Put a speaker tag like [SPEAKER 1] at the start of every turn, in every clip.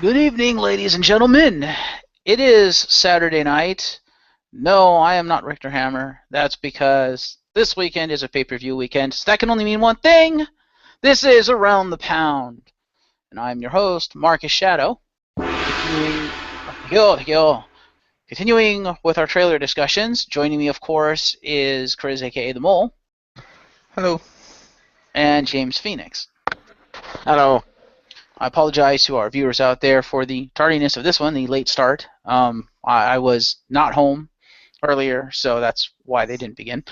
[SPEAKER 1] Good evening, ladies and gentlemen. It is Saturday night. No, I am not Richter Hammer. That's because this weekend is a pay-per-view weekend. So that can only mean one thing. This is Around the Pound. And I'm your host, Marcus Shadow. Continuing with our trailer discussions, joining me, of course, is Chriz, a.k.a. the Mole.
[SPEAKER 2] Hello.
[SPEAKER 1] And James Phoenix.
[SPEAKER 3] Hello.
[SPEAKER 1] I apologize to our viewers out there for the tardiness of this one, the late start. I was not home earlier, so that's why they didn't begin.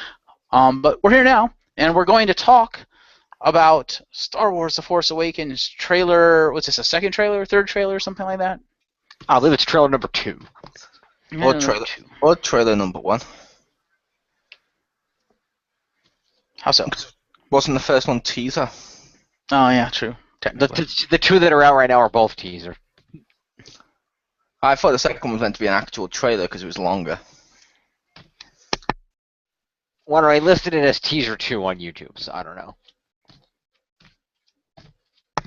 [SPEAKER 1] But we're here now, and we're going to talk about Star Wars The Force Awakens trailer. Was this a second trailer, third trailer, something like that?
[SPEAKER 3] I believe it's trailer number 2.
[SPEAKER 2] Or trailer number 1.
[SPEAKER 1] How so?
[SPEAKER 2] Wasn't the first one teaser?
[SPEAKER 1] Oh, yeah, true. Technically.
[SPEAKER 3] The two that are out right now are both teaser.
[SPEAKER 2] I thought the second one was meant to be an actual trailer because it was longer.
[SPEAKER 3] Well, I listed it as teaser 2 on YouTube, so I don't know.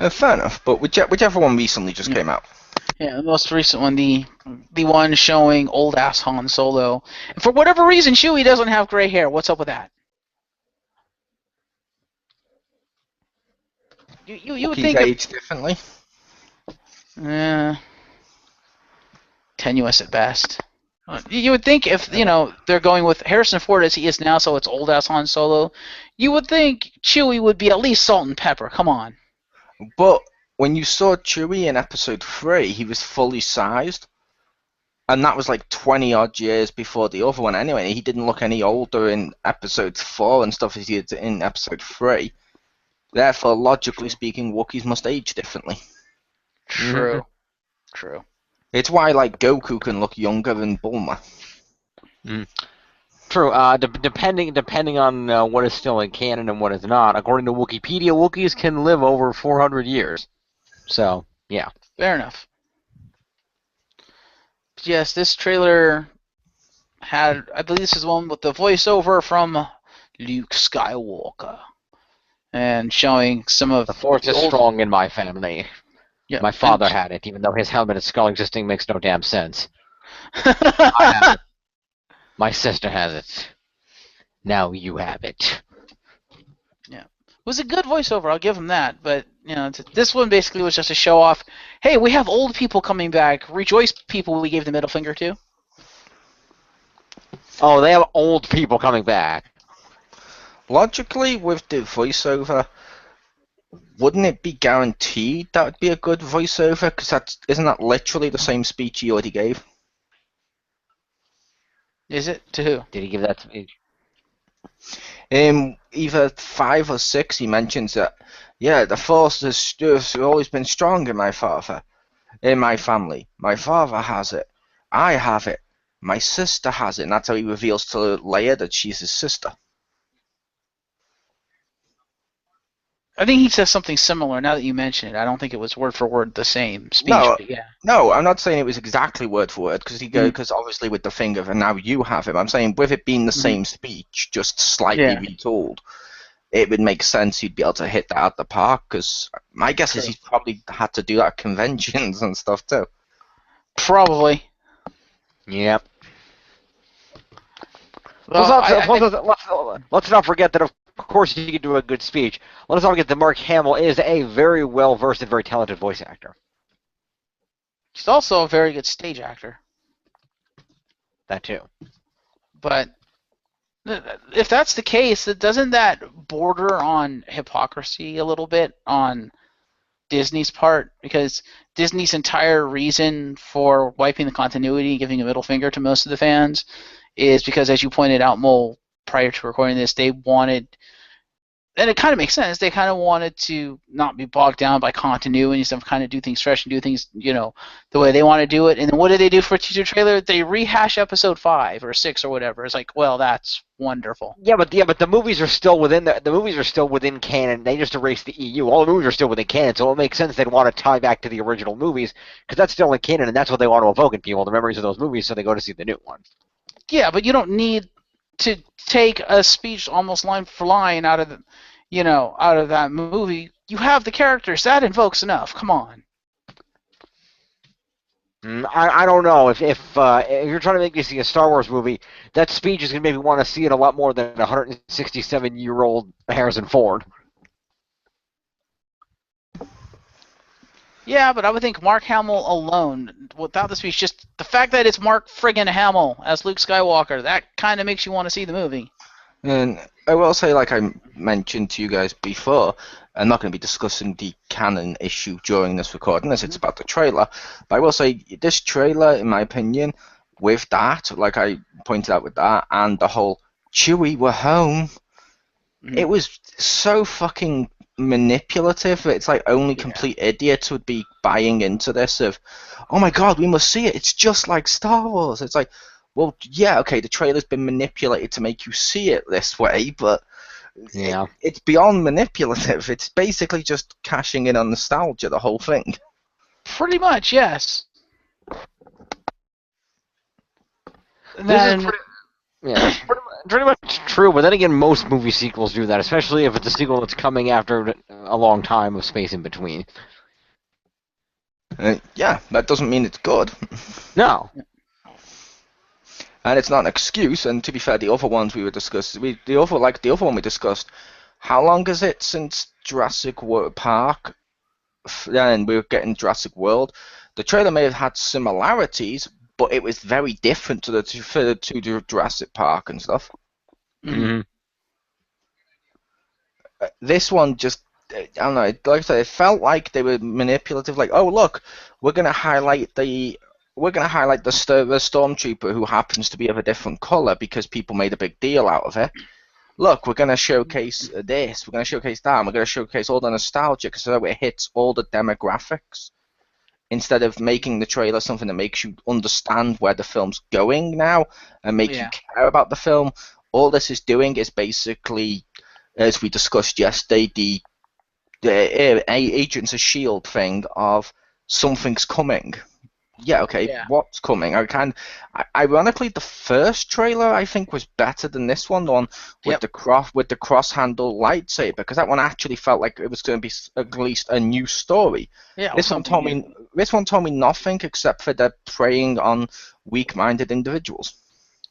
[SPEAKER 2] Fair enough, but whichever one recently just came out.
[SPEAKER 1] Yeah, the most recent one, the one showing old-ass Han Solo. And for whatever reason, Chewie doesn't have gray hair. What's up with that? You would think
[SPEAKER 2] age differently.
[SPEAKER 1] Tenuous at best. You would think if they're going with Harrison Ford as he is now, so it's old ass Han Solo. You would think Chewie would be at least salt and pepper. Come on.
[SPEAKER 2] But when you saw Chewie in Episode 3, he was fully sized, and that was like 20 odd years before the other one. Anyway, he didn't look any older in Episode 4 and stuff as he did in Episode 3. Therefore, logically speaking, Wookiees must age differently.
[SPEAKER 1] True.
[SPEAKER 3] Mm-hmm.
[SPEAKER 1] True.
[SPEAKER 2] It's why, like, Goku can look younger than Bulma.
[SPEAKER 3] True. Depending on what is still in canon and what is not. According to Wikipedia, Wookiees can live over 400 years. So, yeah.
[SPEAKER 1] Fair enough. Yes, this trailer had, I believe this is one with the voiceover from Luke Skywalker. And showing some of
[SPEAKER 3] the Force is strong in my family.
[SPEAKER 1] Yeah,
[SPEAKER 3] my father had it, even though his helmet and skull existing makes no damn sense. I have it. My sister has it. Now you have it.
[SPEAKER 1] Yeah, it was a good voiceover. I'll give him that. But this one basically was just to show off. Hey, we have old people coming back. Rejoice, people we gave the middle finger to.
[SPEAKER 3] Oh, they have old people coming back.
[SPEAKER 2] Logically, with the voiceover, wouldn't it be guaranteed that would be a good voiceover? Because isn't that literally the same speech he already gave?
[SPEAKER 1] Is it? To who?
[SPEAKER 3] Did he give that speech?
[SPEAKER 2] Either 5 or 6, he mentions that, yeah, the Force has always been strong in my family. My father has it. I have it. My sister has it. And that's how he reveals to Leia that she's his sister.
[SPEAKER 1] I think he says something similar now that you mention it. I don't think it was word for word the same speech.
[SPEAKER 2] No,
[SPEAKER 1] but yeah.
[SPEAKER 2] No, I'm not saying it was exactly word for word because obviously with the finger and now you have him. I'm saying with it being the same speech, just slightly retooled, it would make sense he'd be able to hit that out the park. Because my guess is he's probably had to do that at conventions and stuff too.
[SPEAKER 1] Probably.
[SPEAKER 3] Yep. Well, let's not forget that, of course, he can do a good speech. Let's not forget that Mark Hamill is a very well-versed and very talented voice actor.
[SPEAKER 1] He's also a very good stage actor.
[SPEAKER 3] That too.
[SPEAKER 1] But if that's the case, doesn't that border on hypocrisy a little bit on Disney's part? Because Disney's entire reason for wiping the continuity and giving a middle finger to most of the fans is because, as you pointed out, Mole, prior to recording this, they wanted, and it kind of makes sense, they kind of wanted to not be bogged down by continuity and stuff, kind of do things fresh and do things, the way they want to do it. And then what did they do for a teaser trailer? They rehash episode 5 or 6 or whatever. It's like, well, that's wonderful.
[SPEAKER 3] Yeah, but the movies are still within the movies are still within canon. They just erased the EU. All the movies are still within canon, so it makes sense they'd want to tie back to the original movies because that's still in canon, and that's what they want to evoke in people, the memories of those movies, so they go to see the new one.
[SPEAKER 1] Yeah, but you don't need to take a speech almost line for line out of that movie. You have the characters. That invokes enough. Come on.
[SPEAKER 3] I don't know if you're trying to make me see a Star Wars movie, that speech is gonna make me want to see it a lot more than a 167-year-old Harrison Ford.
[SPEAKER 1] Yeah, but I would think Mark Hamill alone, without the speech, just the fact that it's Mark friggin' Hamill as Luke Skywalker, that kind of makes you want to see the movie.
[SPEAKER 2] And I will say, like I mentioned to you guys before, I'm not going to be discussing the canon issue during this recording, as it's about the trailer. But I will say, this trailer, in my opinion, with that, like I pointed out with that, and the whole Chewie, we're home, it was so fucking manipulative. It's like only complete idiots would be buying into this of, oh my god, we must see it. It's just like Star Wars. It's like, well, yeah, okay, the trailer's been manipulated to make you see it this way, but
[SPEAKER 3] Yeah.
[SPEAKER 2] it's beyond manipulative. It's basically just cashing in on nostalgia, the whole thing.
[SPEAKER 1] Pretty much, yes. And
[SPEAKER 3] This
[SPEAKER 1] then,
[SPEAKER 3] is pretty much true, but then again, most movie sequels do that, especially if it's a sequel that's coming after a long time of space in between.
[SPEAKER 2] Yeah, that doesn't mean it's good.
[SPEAKER 3] No.
[SPEAKER 2] And it's not an excuse. And to be fair, the other ones we were discussing, the other one we discussed, how long is it since Jurassic World Park? And we were getting Jurassic World. The trailer may have had similarities, but it was very different to the Jurassic Park and stuff.
[SPEAKER 3] Mm-hmm.
[SPEAKER 2] This one just, I don't know. Like I said, it felt like they were manipulative. Like, oh look, we're gonna highlight the stormtrooper who happens to be of a different color because people made a big deal out of it. Look, we're gonna showcase this. We're gonna showcase that. And we're gonna showcase all the nostalgia because so it hits all the demographics. Instead of making the trailer something that makes you understand where the film's going now and make you care about the film, all this is doing is basically, as we discussed yesterday, the Agents of S.H.I.E.L.D. thing of something's coming. Yeah, okay, what's coming? Ironically, the first trailer I think was better than this one, the one with the cross-handle lightsaber, because that one actually felt like it was going to be at least a new story.
[SPEAKER 1] yeah,
[SPEAKER 2] This one told me nothing except for they're preying on weak-minded individuals.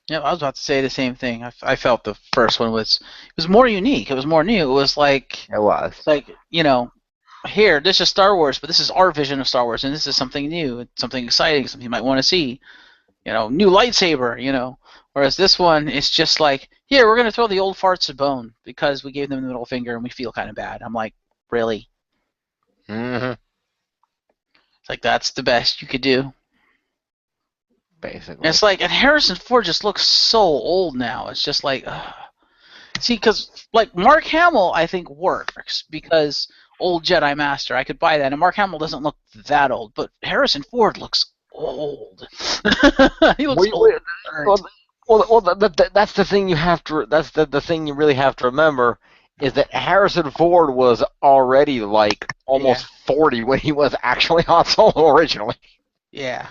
[SPEAKER 1] Yeah, I was about to say the same thing. I felt the first one was more unique. It was more new. It was like here, this is Star Wars, but this is our vision of Star Wars, and this is something new, something exciting, something you might want to see. New lightsaber. Whereas this one, it's just like, here, we're gonna throw the old farts a bone because we gave them the middle finger and we feel kind of bad. I'm like, really?
[SPEAKER 3] Mm-hmm.
[SPEAKER 1] It's like that's the best you could do.
[SPEAKER 3] Basically.
[SPEAKER 1] And it's like, and Harrison Ford just looks so old now. It's just like, see, because like Mark Hamill, I think works because old Jedi Master, I could buy that, and Mark Hamill doesn't look that old, but Harrison Ford looks old. He looks old.
[SPEAKER 3] That's the thing you have to. That's the thing you really have to remember is that Harrison Ford was already like almost 40 when he was actually Han Solo originally.
[SPEAKER 1] Yeah.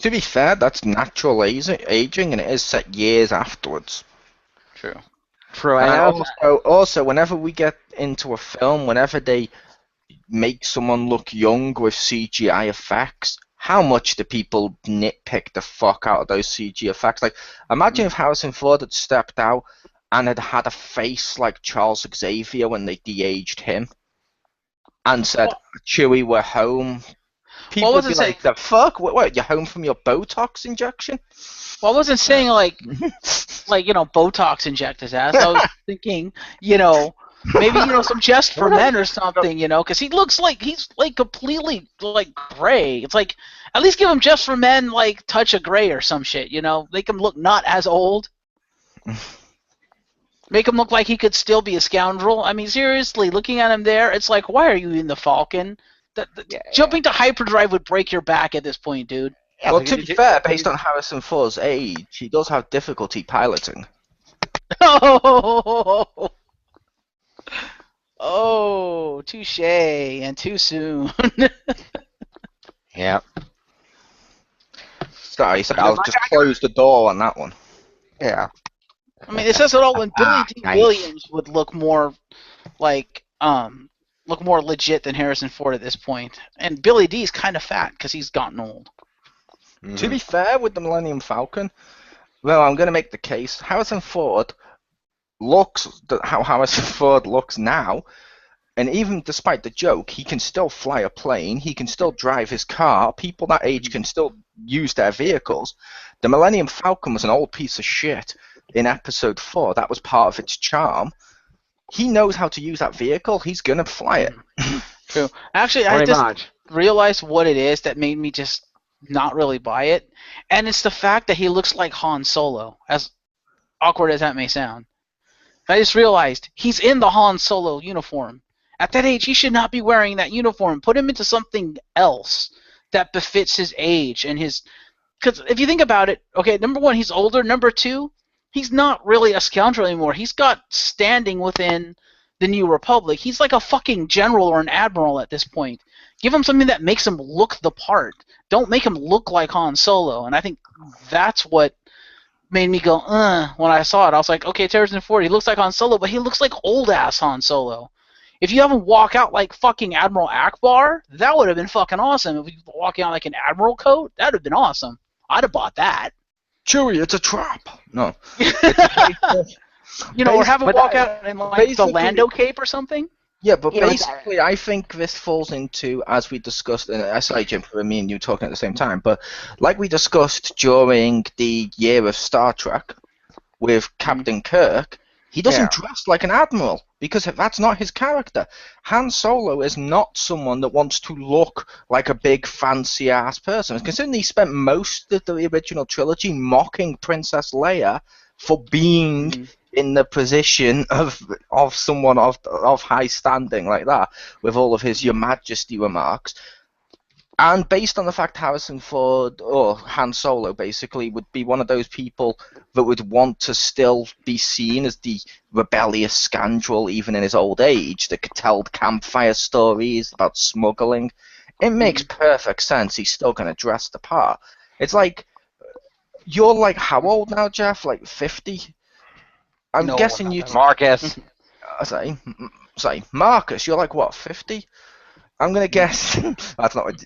[SPEAKER 2] To be fair, that's natural aging, and it is set years afterwards.
[SPEAKER 1] True.
[SPEAKER 2] And also, whenever we get into a film, whenever they make someone look young with CGI effects, how much do people nitpick the fuck out of those CG effects? Like, imagine if Harrison Ford had stepped out and had a face like Charles Xavier when they de-aged him and said, Chewie, we're home. People would be like, the fuck? What, you're home from your Botox injection?
[SPEAKER 1] Well, I wasn't saying like Botox inject his ass. I was thinking, maybe some Just for Men or something, because he looks like he's like completely like gray. It's like at least give him Just for Men like touch of gray or some shit, Make him look not as old. Make him look like he could still be a scoundrel. I mean, seriously, looking at him there, it's like, why are you in the Falcon? Jumping to hyperdrive would break your back at this point, dude.
[SPEAKER 2] Well, to be fair, based on Harrison Ford's age, he does have difficulty piloting.
[SPEAKER 1] Oh, touche, and too soon.
[SPEAKER 3] Yeah.
[SPEAKER 2] Sorry, I'll just close the door on that one.
[SPEAKER 3] Yeah.
[SPEAKER 1] I mean, it says it all when Billy D. Williams would look more like look more legit than Harrison Ford at this point. And Billy D's kind of fat because he's gotten old.
[SPEAKER 2] To be fair, with the Millennium Falcon, well, I'm going to make the case. Harrison Ford looks how Harrison Ford looks now, and even despite the joke, he can still fly a plane. He can still drive his car. People that age can still use their vehicles. The Millennium Falcon was an old piece of shit in Episode 4. That was part of its charm. He knows how to use that vehicle. He's going to fly it.
[SPEAKER 1] True. Actually, I
[SPEAKER 3] Pretty
[SPEAKER 1] just
[SPEAKER 3] much.
[SPEAKER 1] realized what it is that made me just not really buy it, and it's the fact that he looks like Han Solo, as awkward as that may sound. I just realized he's in the Han Solo uniform. At that age, he should not be wearing that uniform. Put him into something else that befits his age and his... Because if you think about it, okay, number one, he's older. Number two, he's not really a scoundrel anymore. He's got standing within the New Republic. He's like a fucking general or an admiral at this point. Give him something that makes him look the part. Don't make him look like Han Solo. And I think that's what made me go, when I saw it. I was like, okay, it's Harrison Ford. He looks like Han Solo, but he looks like old-ass Han Solo. If you have him walk out like fucking Admiral Akbar, that would have been fucking awesome. If he was walking out like an Admiral coat, that would have been awesome. I'd have bought that.
[SPEAKER 2] Chewie, it's a trap. No.
[SPEAKER 1] You know, or have him
[SPEAKER 2] But
[SPEAKER 1] walk out in like the
[SPEAKER 2] basically-
[SPEAKER 1] Lando cape or something.
[SPEAKER 2] Yeah, but
[SPEAKER 3] You know,
[SPEAKER 2] basically, I think this falls into, as we discussed, and sorry, Jim, for me and you talking at the same time, but like we discussed during the year of Star Trek with Captain Kirk, he doesn't dress like an admiral, because that's not his character. Han Solo is not someone that wants to look like a big, fancy-ass person. Considering he spent most of the original trilogy mocking Princess Leia for being in the position of someone of high standing like that, with all of his Your Majesty remarks. And based on the fact Harrison Ford, or Han Solo basically, would be one of those people that would want to still be seen as the rebellious scoundrel even in his old age, that could tell campfire stories about smuggling, it makes perfect sense he's still going to dress the part. It's like, you're like how old now, Jeff? Like 50? I'm
[SPEAKER 1] No,
[SPEAKER 2] guessing
[SPEAKER 1] not
[SPEAKER 2] you...
[SPEAKER 1] that
[SPEAKER 3] Marcus.
[SPEAKER 2] Sorry, Marcus, you're like, what, 50? I'm going to guess... that's not...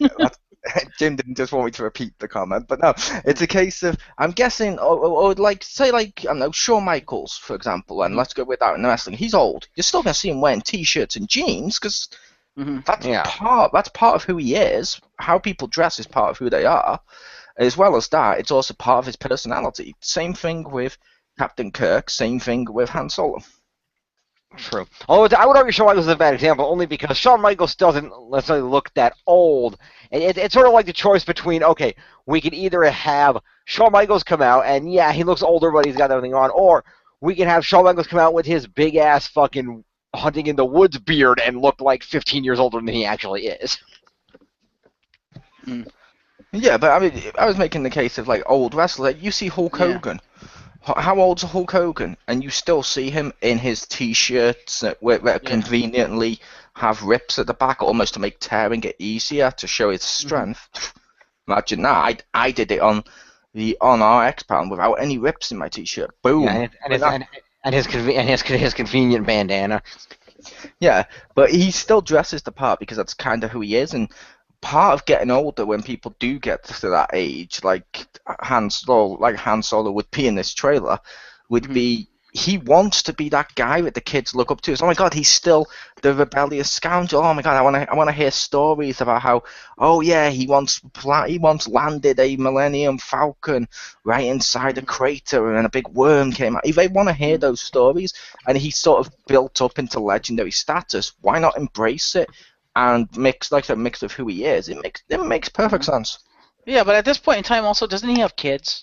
[SPEAKER 2] Jim didn't just want me to repeat the comment, but no, it's a case of... I'm guessing, or like, say like, I don't know, Shawn Michaels, for example, and let's go with that in wrestling. He's old. You're still going to see him wearing T-shirts and jeans, because that's part of who he is. How people dress is part of who they are. As well as that, it's also part of his personality. Same thing with Captain Kirk, same thing with Han Solo.
[SPEAKER 3] True. Although I would argue Shawn Michaels is a bad example, only because Shawn Michaels doesn't necessarily look that old. And it's sort of like the choice between, okay, we can either have Shawn Michaels come out, and yeah, he looks older, but he's got everything on, or we can have Shawn Michaels come out with his big-ass fucking hunting in the woods beard and look like 15 years older than he actually is.
[SPEAKER 2] Yeah, but I mean, I was making the case of like old wrestlers. Like, you see Hulk Hogan. How old's Hulk Hogan? And you still see him in his T-shirts that conveniently have rips at the back, almost to make tearing it easier to show his strength. Imagine that. I did it on our X-Pound without any rips in my T-shirt. Boom.
[SPEAKER 3] Yeah, and his convenient bandana.
[SPEAKER 2] Yeah, but he still dresses the part because that's kind of who he is, and part of getting older, when people do get to that age, like Han Solo would be in this trailer, would be, he wants to be that guy that the kids look up to. It's, oh my god, he's still the rebellious scoundrel. Oh my god, I want to hear stories about how, oh yeah, he once landed a Millennium Falcon right inside a crater and a big worm came out. If they want to hear those stories, and he's sort of built up into legendary status, why not embrace it? And mix of who he is, it makes perfect sense.
[SPEAKER 1] Yeah, but at this point in time, also, doesn't he have kids?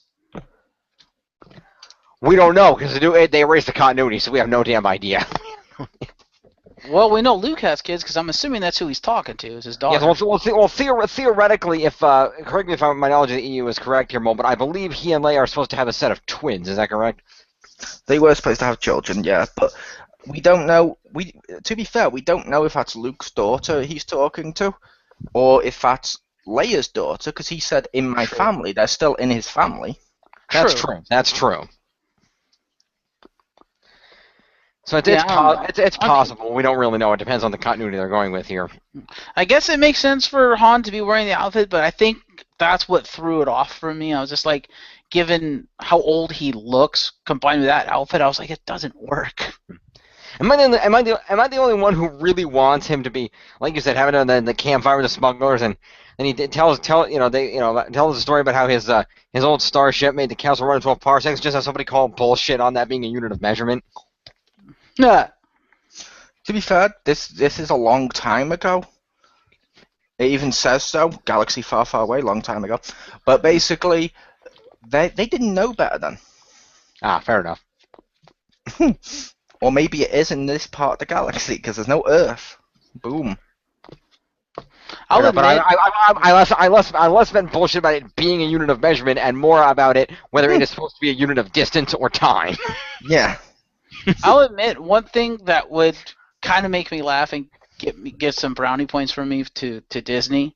[SPEAKER 3] We don't know, because they erased the continuity, so we have no damn idea.
[SPEAKER 1] Well, we know Luke has kids, because I'm assuming that's who he's talking to, is his daughter.
[SPEAKER 3] Yes, well, theoretically, if correct me if my knowledge of the EU is correct here, Mo, but I believe he and Leia are supposed to have a set of twins. Is that correct?
[SPEAKER 2] They were supposed to have children, yeah, but we don't know. To be fair, we don't know if that's Luke's daughter he's talking to, or if that's Leia's daughter, because he said, "In my family," they're still in his family.
[SPEAKER 3] That's true. That's true. So
[SPEAKER 1] Yeah, I don't know.
[SPEAKER 3] it's
[SPEAKER 1] I mean,
[SPEAKER 3] possible. We don't really know. It depends on the continuity they're going with here.
[SPEAKER 1] I guess it makes sense for Han to be wearing the outfit, but I think that's what threw it off for me. I was just like, given how old he looks, combined with that outfit, I was like, it doesn't work.
[SPEAKER 3] Am I the only one who really wants him to be, like you said, having the campfire with the smugglers, and then he tells tells the story about how his old starship made the council run in 12 parsecs, just as somebody called bullshit on that being a unit of measurement.
[SPEAKER 1] Yeah.
[SPEAKER 2] To be fair, this is a long time ago. It even says so. Galaxy far, far away, long time ago. But basically, they didn't know better then.
[SPEAKER 3] Ah, fair enough.
[SPEAKER 2] Or maybe it is in this part of the galaxy because there's no Earth. Boom.
[SPEAKER 1] I'll
[SPEAKER 3] But
[SPEAKER 1] admit,
[SPEAKER 3] I less meant bullshit about it being a unit of measurement and more about it whether it is supposed to be a unit of distance or time.
[SPEAKER 2] Yeah.
[SPEAKER 1] I'll admit one thing that would kind of make me laugh and get some brownie points from me to Disney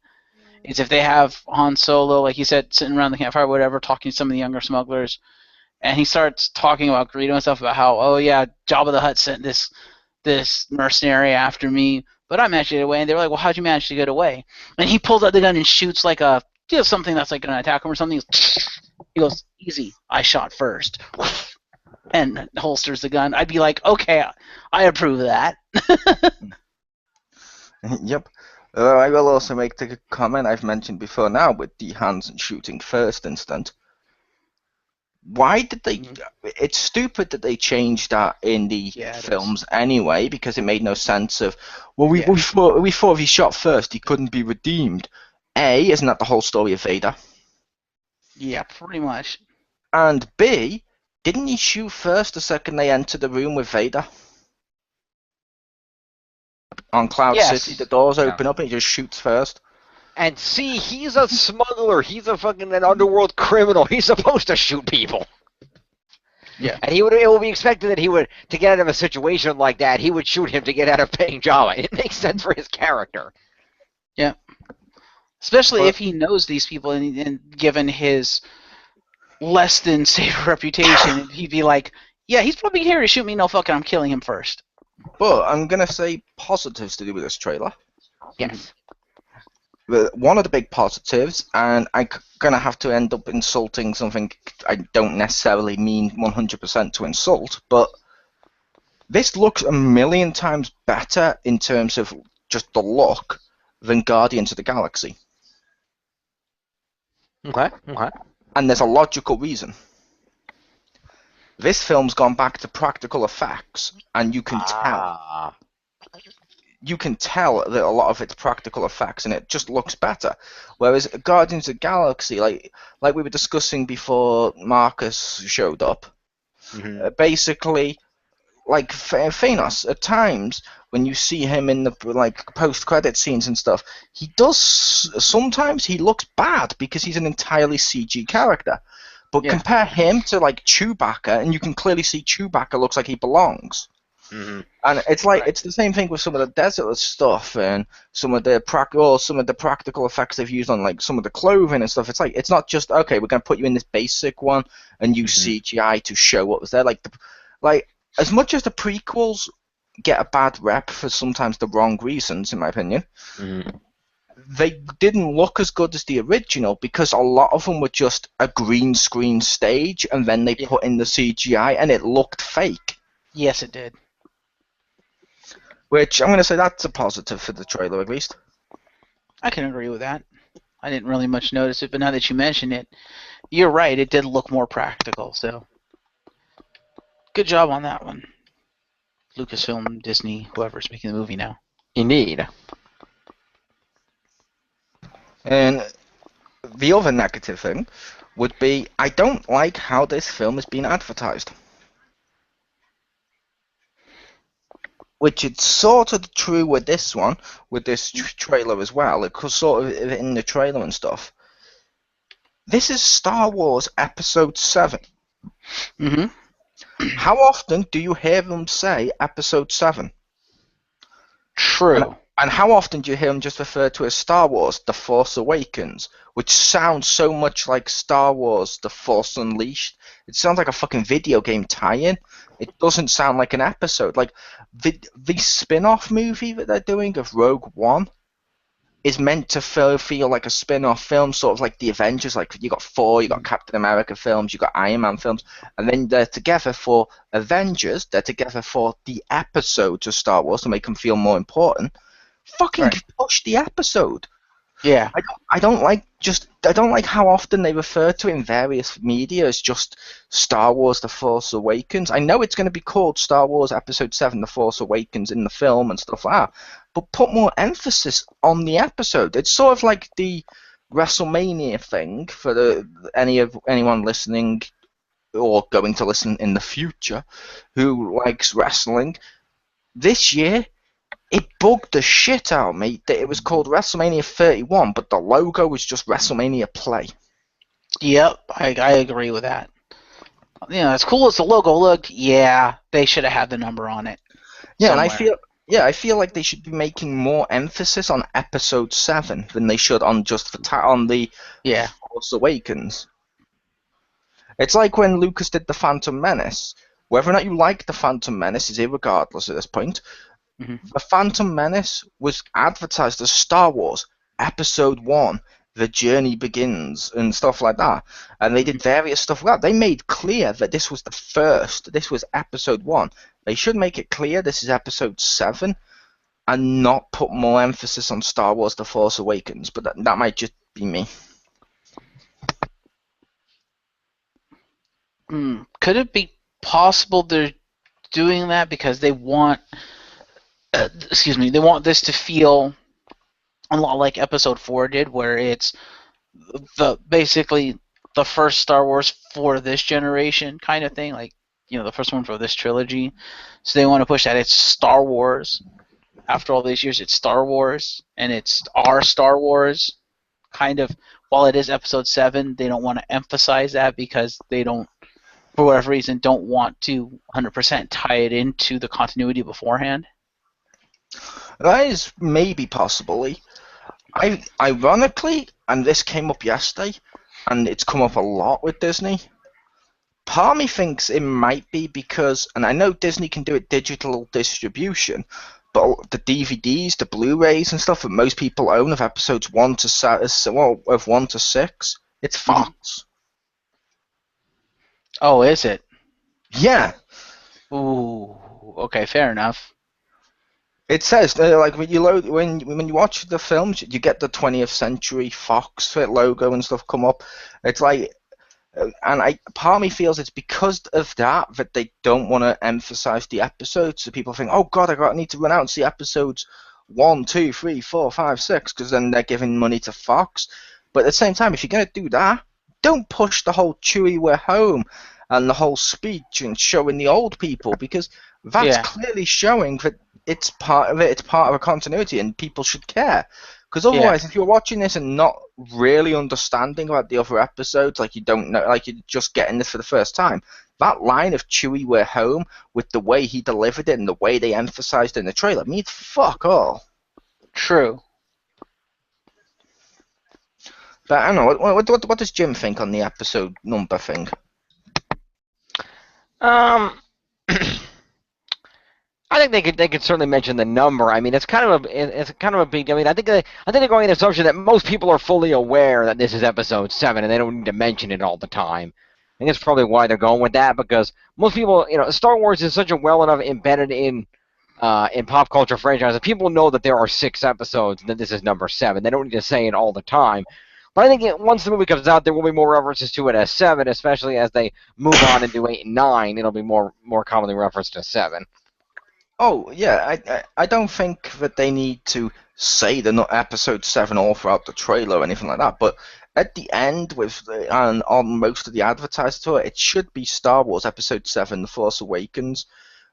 [SPEAKER 1] is if they have Han Solo, like you said, sitting around the campfire, or whatever, talking to some of the younger smugglers, and he starts talking about Greedo and stuff about how, oh yeah, Jabba the Hutt sent this mercenary after me, but I managed to get away. And they were like, well, how'd you manage to get away? And he pulls out the gun and shoots like something that's like gonna attack him or something. He goes, easy, I shot first. And holsters the gun. I'd be like, okay, I approve of that.
[SPEAKER 2] Yep. I will also make the comment I've mentioned before now with the hands and shooting first instant. Why did they? It's stupid that they changed that in the films anyway, because it made no sense. We thought if he shot first, he couldn't be redeemed. Isn't that the whole story of Vader?
[SPEAKER 1] Yeah, pretty much.
[SPEAKER 2] And B, didn't he shoot first the second they entered the room with Vader? On Cloud City, the doors open up and he just shoots first.
[SPEAKER 3] And see, he's a smuggler. He's an underworld criminal. He's supposed to shoot people.
[SPEAKER 1] Yeah.
[SPEAKER 3] And it would be expected that to get out of a situation like that, he would shoot him to get out of paying Jabba. It makes sense for his character.
[SPEAKER 1] Yeah. Especially if he knows these people and given his less than safe reputation, he'd be like, yeah, he's probably here to shoot me. No fucking, I'm killing him first.
[SPEAKER 2] But I'm going to say positives to do with this trailer.
[SPEAKER 3] Yes.
[SPEAKER 2] One of the big positives, and I'm going to have to end up insulting something I don't necessarily mean 100% to insult, but this looks a million times better in terms of just the look than Guardians of the Galaxy.
[SPEAKER 3] Okay.
[SPEAKER 2] And there's a logical reason. This film's gone back to practical effects, and you can tell. You can tell that a lot of it's practical effects, and it just looks better. Whereas Guardians of the Galaxy, like we were discussing before Marcus showed up, basically, like Thanos, at times when you see him in the post-credit scenes and stuff, sometimes he looks bad because he's an entirely CG character. But compare him to Chewbacca, and you can clearly see Chewbacca looks like he belongs.
[SPEAKER 3] Mm-hmm.
[SPEAKER 2] And it's the same thing with some of the desert stuff and some of the practical effects they've used on some of the clothing and stuff. It's not just okay, we're gonna put you in this basic one and use CGI to show what was there. As much as the prequels get a bad rep for sometimes the wrong reasons, in my opinion, they didn't look as good as the original because a lot of them were just a green screen stage and then they put in the CGI and it looked fake.
[SPEAKER 1] Yes, it did.
[SPEAKER 2] Which I'm going to say that's a positive for the trailer, at least.
[SPEAKER 1] I can agree with that. I didn't really much notice it, but now that you mention it, you're right. It did look more practical, so good job on that one. Lucasfilm, Disney, whoever's making the movie now.
[SPEAKER 3] Indeed.
[SPEAKER 2] And the other negative thing would be I don't like how this film has been advertised. Which is sort of true with this one, with this trailer as well. It was sort of in the trailer and stuff. This is Star Wars Episode 7. How often do you hear them say Episode 7?
[SPEAKER 1] True.
[SPEAKER 2] And how often do you hear them just refer to as Star Wars: The Force Awakens, which sounds so much like Star Wars: The Force Unleashed? It sounds like a fucking video game tie-in. It doesn't sound like an episode. Like the spin-off movie that they're doing of Rogue One is meant to feel like a spin-off film, sort of like the Avengers. Like you got Thor, you got Captain America films, you got Iron Man films, and then they're together for Avengers. They're together for the episodes of Star Wars to make them feel more important. Fucking
[SPEAKER 1] Right.
[SPEAKER 2] push the episode.
[SPEAKER 1] Yeah.
[SPEAKER 2] I don't like how often they refer to it in various media as just Star Wars: The Force Awakens. I know it's going to be called Star Wars Episode 7: The Force Awakens in the film and stuff like that, but put more emphasis on the episode. It's sort of like the WrestleMania thing for anyone listening or going to listen in the future who likes wrestling. This year, it bugged the shit out of me that it was called WrestleMania 31, but the logo was just WrestleMania Play.
[SPEAKER 1] Yep. I agree with that. You know, as cool as the logo looked, yeah, they should have had the number on it.
[SPEAKER 2] Yeah,
[SPEAKER 1] somewhere.
[SPEAKER 2] and I feel like they should be making more emphasis on Episode 7 than they should on just on the
[SPEAKER 1] Yeah.
[SPEAKER 2] Force Awakens. It's like when Lucas did the Phantom Menace. Whether or not you like the Phantom Menace is irregardless at this point.
[SPEAKER 1] Mhm.
[SPEAKER 2] The Phantom Menace was advertised as Star Wars Episode 1, The Journey Begins, and stuff like that. And they did various stuff like that. They made clear that this was the first, this was Episode 1. They should make it clear this is Episode 7 and not put more emphasis on Star Wars: The Force Awakens, but that might just be me.
[SPEAKER 1] Could it be possible they're doing that because they want, they want this to feel a lot like Episode 4 did, where it's basically the first Star Wars for this generation kind of thing, like, you know, the first one for this trilogy. So they want to push that it's Star Wars. After all these years, it's Star Wars, and it's our Star Wars. Kind of, while it is Episode 7, they don't want to emphasize that because they don't, for whatever reason, don't want to 100% tie it into the continuity beforehand.
[SPEAKER 2] That is maybe possibly. Ironically, and this came up yesterday, and it's come up a lot with Disney, part of me thinks it might be because, and I know Disney can do it digital distribution, but the DVDs, the Blu-rays and stuff that most people own of episodes 1 to 6, it's Fox.
[SPEAKER 1] Oh, is it?
[SPEAKER 2] Yeah.
[SPEAKER 1] Ooh, okay, fair enough.
[SPEAKER 2] It says like when you watch the films, you get the 20th Century Fox logo and stuff come up. It's like, and part of me feels it's because of that they don't want to emphasize the episodes. So people think, oh god, I need to run out and see episodes 1, 2, 3, 4, 5, 6, because then they're giving money to Fox. But at the same time, if you're gonna do that, don't push the whole Chewie we're home and the whole speech and showing the old people, because that's clearly showing that it's part of it. It's part of a continuity, and people should care. Because otherwise, if you're watching this and not really understanding about the other episodes, like you don't know, like you're just getting this for the first time, that line of Chewie, we're home, with the way he delivered it and the way they emphasized it in the trailer, means fuck all.
[SPEAKER 1] True.
[SPEAKER 2] But I don't know. What does Jim think on the episode number thing?
[SPEAKER 3] I think they could certainly mention the number. I mean, it's kind of a big. I mean, I think they're going in the assumption that most people are fully aware that this is Episode 7, and they don't need to mention it all the time. I think that's probably why they're going with that, because most people, you know, Star Wars is such a well enough embedded in pop culture franchise that people know that there are 6 episodes and that this is number 7. They don't need to say it all the time. But I think once the movie comes out, there will be more references to it as 7, especially as they move on into 8 and 9. It'll be more commonly referenced as 7.
[SPEAKER 2] Oh yeah, I don't think that they need to say the Episode 7 all throughout the trailer or anything like that. But at the end, and on most of the advertised tour, it should be Star Wars Episode 7: The Force Awakens,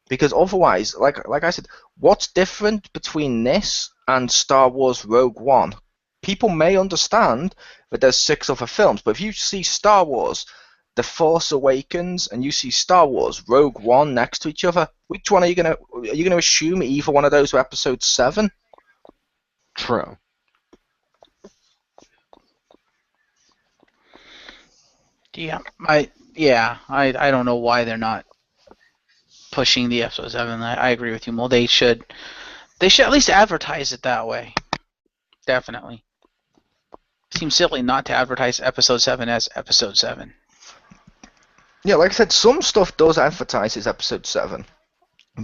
[SPEAKER 2] because otherwise, like I said, what's different between this and Star Wars Rogue One? People may understand that there's 6 other films, but if you see Star Wars The Force Awakens and you see Star Wars Rogue One next to each other, which one are you gonna assume either one of those are Episode 7?
[SPEAKER 3] True.
[SPEAKER 1] I don't know why they're not pushing the episode 7. I agree with you, Mole. They should at least advertise it that way. Definitely. It seems silly not to advertise episode 7 as episode 7.
[SPEAKER 2] Yeah, like I said, some stuff does advertise as episode 7.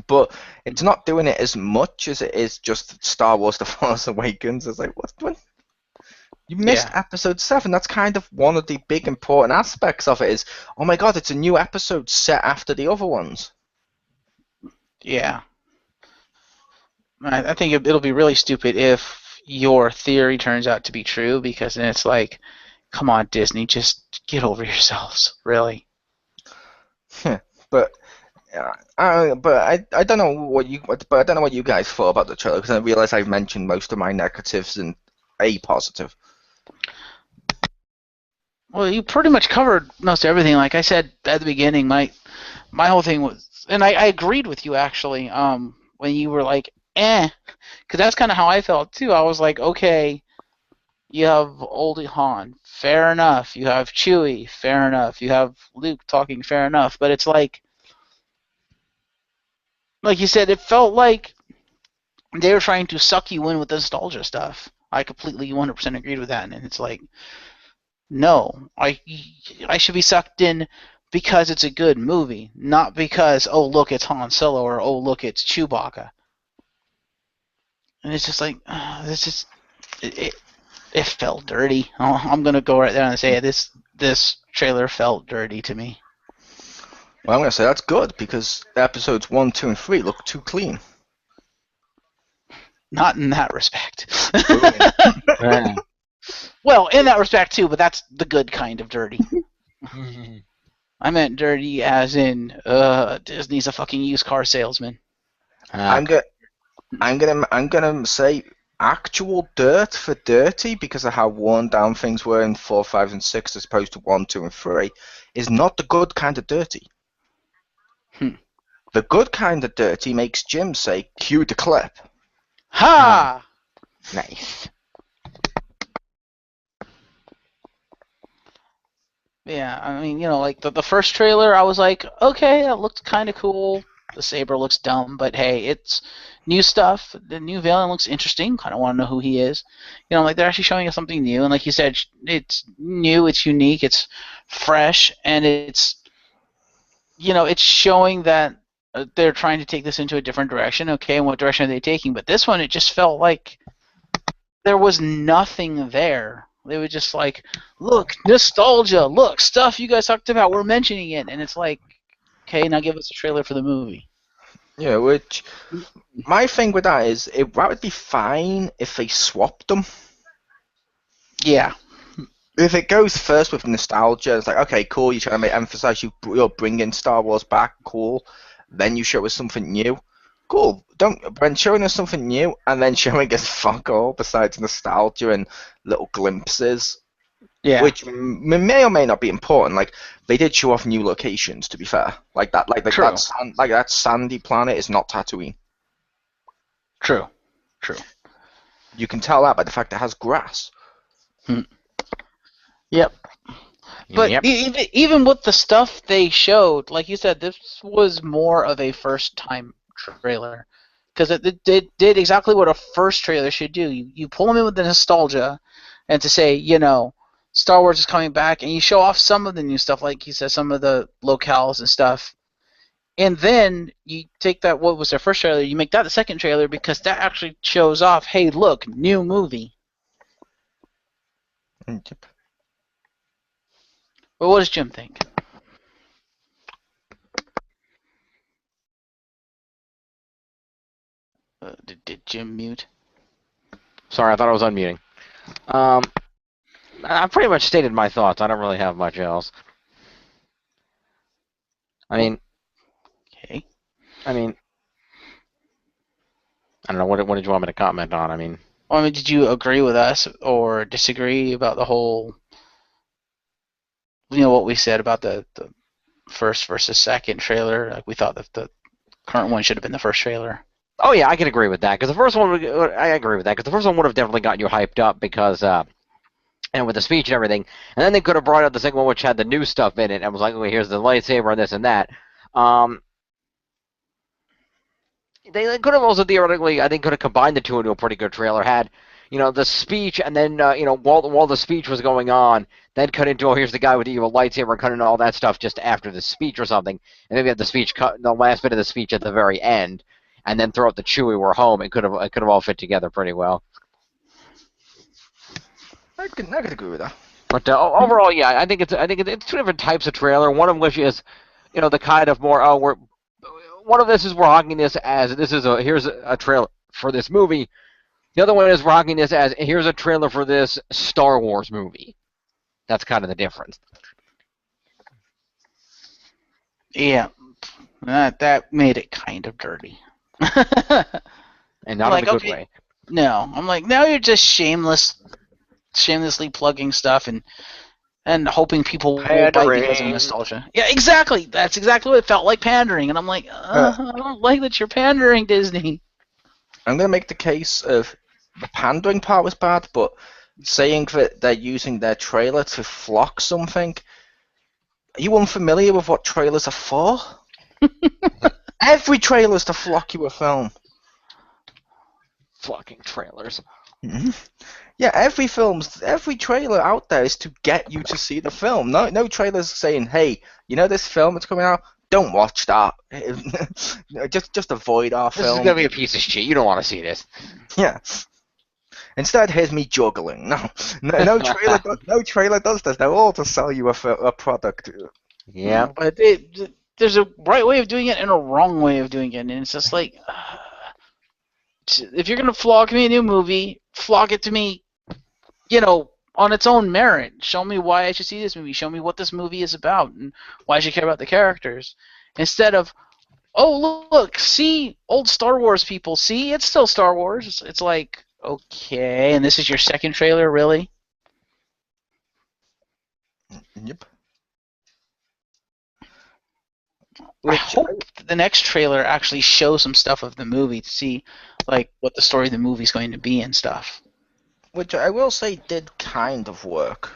[SPEAKER 2] But it's not doing it as much as it is just Star Wars The Force Awakens. It's like, what? You missed episode 7. That's kind of one of the big important aspects of it is, oh my god, it's a new episode set after the other ones.
[SPEAKER 1] Yeah. I think it'll be really stupid if your theory turns out to be true, because then it's like, come on, Disney, just get over yourselves, really.
[SPEAKER 2] But I don't know what you guys thought about the trailer, because I realize I've mentioned most of my negatives and a positive.
[SPEAKER 1] Well, you pretty much covered most everything. Like I said at the beginning, my whole thing was, and I agreed with you actually, when you were like, because that's kind of how I felt too. I was like, okay, you have old Han, fair enough. You have Chewie, fair enough. You have Luke talking, fair enough. But it's like you said, it felt like they were trying to suck you in with the nostalgia stuff. I completely 100% agreed with that, and it's like, no, I should be sucked in because it's a good movie, not because, oh, look, it's Han Solo, or oh, look, it's Chewbacca. And it's just like, it felt dirty. I'm gonna go right there and say this trailer felt dirty to me.
[SPEAKER 2] Well, I'm gonna say that's good, because episodes 1, 2, and 3 look too clean.
[SPEAKER 1] Not in that respect. Well, in that respect too, but that's the good kind of dirty. I meant dirty as in Disney's a fucking used car salesman.
[SPEAKER 2] I'm gonna say actual dirt for dirty, because of how worn down things were in 4, 5, and 6 as opposed to 1, 2, and 3, is not the good kind of dirty. The good kind of dirty makes Jim say, cue the clip.
[SPEAKER 1] Ha!
[SPEAKER 3] Nice.
[SPEAKER 1] Yeah, I mean, like the first trailer, I was like, okay, that looked kind of cool. The saber looks dumb, but hey, it's new stuff. The new villain looks interesting. Kind of want to know who he is. Like they're actually showing us something new, and like you said, it's new, it's unique, it's fresh, and it's showing that they're trying to take this into a different direction. Okay, and what direction are they taking? But this one, it just felt like there was nothing there. They were just like, look, nostalgia, look, stuff you guys talked about, we're mentioning it. And it's like, okay, now give us a trailer for the movie.
[SPEAKER 2] Yeah, which, my thing with that is, it would be fine if they swapped them.
[SPEAKER 1] Yeah.
[SPEAKER 2] If it goes first with nostalgia, it's like, okay, cool, you're trying to emphasize you're bringing Star Wars back, cool. Then you show us something new. Cool. When showing us something new and then showing us fuck all besides nostalgia and little glimpses, which may or may not be important. Like, they did show off new locations, to be fair. Like that sandy planet is not Tatooine.
[SPEAKER 1] True.
[SPEAKER 2] You can tell that by the fact it has grass.
[SPEAKER 1] Yep. But even with the stuff they showed, like you said, this was more of a first-time trailer, because it did exactly what a first trailer should do. You pull them in with the nostalgia, and to say, Star Wars is coming back, and you show off some of the new stuff, like you said, some of the locales and stuff, and then you take that, what was their first trailer, you make that the second trailer, because that actually shows off, hey, look, new movie.
[SPEAKER 2] Yep.
[SPEAKER 1] Well, what does Jim think? Did Jim mute?
[SPEAKER 3] Sorry, I thought I was unmuting. I pretty much stated my thoughts. I don't really have much else.
[SPEAKER 1] Okay.
[SPEAKER 3] I don't know. What did you want me to comment on?
[SPEAKER 1] Did you agree with us or disagree about the whole, what we said about the first versus second trailer? Like, we thought that the current one should have been the first trailer.
[SPEAKER 3] Oh yeah, I can agree with that because the first one. I agree with that because the first one would have definitely gotten you hyped up because and with the speech and everything, and then they could have brought out the second one which had the new stuff in it and was like, okay, here's the lightsaber and this and that. Um, they could have also theoretically, I think, could have combined the two into a pretty good trailer. Had the speech and then while the speech was going on, then cut into here's the guy with the evil lightsaber and cut into all that stuff just after the speech or something, and maybe have the speech cut the last bit of the speech at the very end, and then throw out the Chewie we're home. It could have all fit together pretty well.
[SPEAKER 2] I could agree with that.
[SPEAKER 3] But overall, yeah, I think it's two different types of trailer. One of which is, the kind of more one of this is we're hawking this as here's a trailer for this movie. The other one is we're hawking this as here's a trailer for this Star Wars movie. That's kind of the difference.
[SPEAKER 1] Yeah, that made it kind of dirty.
[SPEAKER 3] And not
[SPEAKER 1] Like,
[SPEAKER 3] in a good
[SPEAKER 1] okay.
[SPEAKER 3] way.
[SPEAKER 1] No, I'm like, now you're just shamelessly plugging stuff and hoping people will bite because of nostalgia. Yeah, exactly. That's exactly what it felt like, pandering. And I'm like, I don't like that you're pandering, Disney.
[SPEAKER 2] I'm going to make the case of the pandering part was bad, but saying that they're using their trailer to flock something. Are you unfamiliar with what trailers are for? Every trailer's to flock you a film.
[SPEAKER 3] Flocking trailers.
[SPEAKER 2] Mm-hmm. Yeah, every trailer out there is to get you to see the film. No trailers saying, "Hey, this film that's coming out? Don't watch that. just avoid our film."
[SPEAKER 3] This is gonna be a piece of shit. You don't want to see this.
[SPEAKER 2] Yeah. Instead, here's me juggling. No trailer. No trailer does this. They're all to sell you a product.
[SPEAKER 3] Yeah.
[SPEAKER 1] But there's a right way of doing it and a wrong way of doing it, and it's just like, if you're gonna flock me a new movie, flock it to me, on its own merit. Show me why I should see this movie. Show me what this movie is about and why I should care about the characters. Instead of, oh, look, see, old Star Wars people. See, it's still Star Wars. It's like, okay, and this is your second trailer, really?
[SPEAKER 2] Yep.
[SPEAKER 1] I hope the next trailer actually shows some stuff of the movie to see, like, what the story of the movie is going to be and stuff.
[SPEAKER 2] Which I will say did kind of work.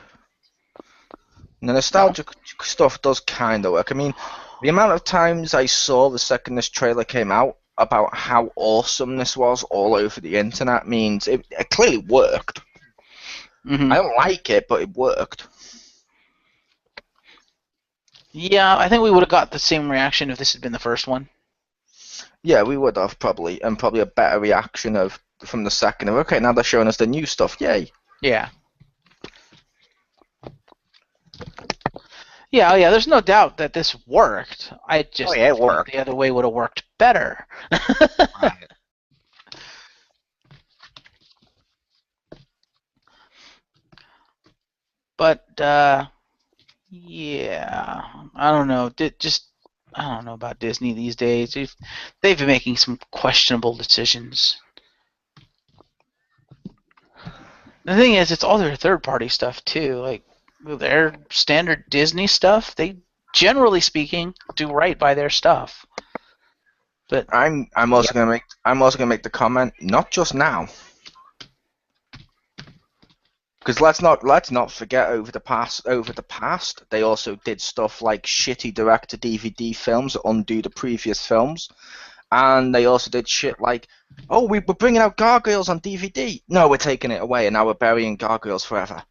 [SPEAKER 2] The nostalgic stuff does kind of work. I mean, the amount of times I saw the second this trailer came out about how awesome this was all over the internet means it clearly worked.
[SPEAKER 1] Mm-hmm.
[SPEAKER 2] I don't like it, but it worked.
[SPEAKER 1] Yeah, I think we would have got the same reaction if this had been the first one.
[SPEAKER 2] Yeah, we would have probably, and probably a better reaction from the second. Okay, now they're showing us the new stuff. Yay!
[SPEAKER 1] Yeah. Yeah. There's no doubt that this worked. I just
[SPEAKER 3] it worked.
[SPEAKER 1] The other way would have worked better.
[SPEAKER 3] Right.
[SPEAKER 1] But yeah, I don't know. I don't know about Disney these days. They've been making some questionable decisions. The thing is, it's all their third-party stuff too. Like their standard Disney stuff, they generally speaking do right by their stuff. But
[SPEAKER 2] I'm also gonna make the comment, not just now. Because let's not forget over the past they also did stuff like shitty direct-to-DVD films that undo the previous films, and they also did shit like, oh, we're bringing out Gargoyles on DVD. No, we're taking it away, and now we're burying Gargoyles forever.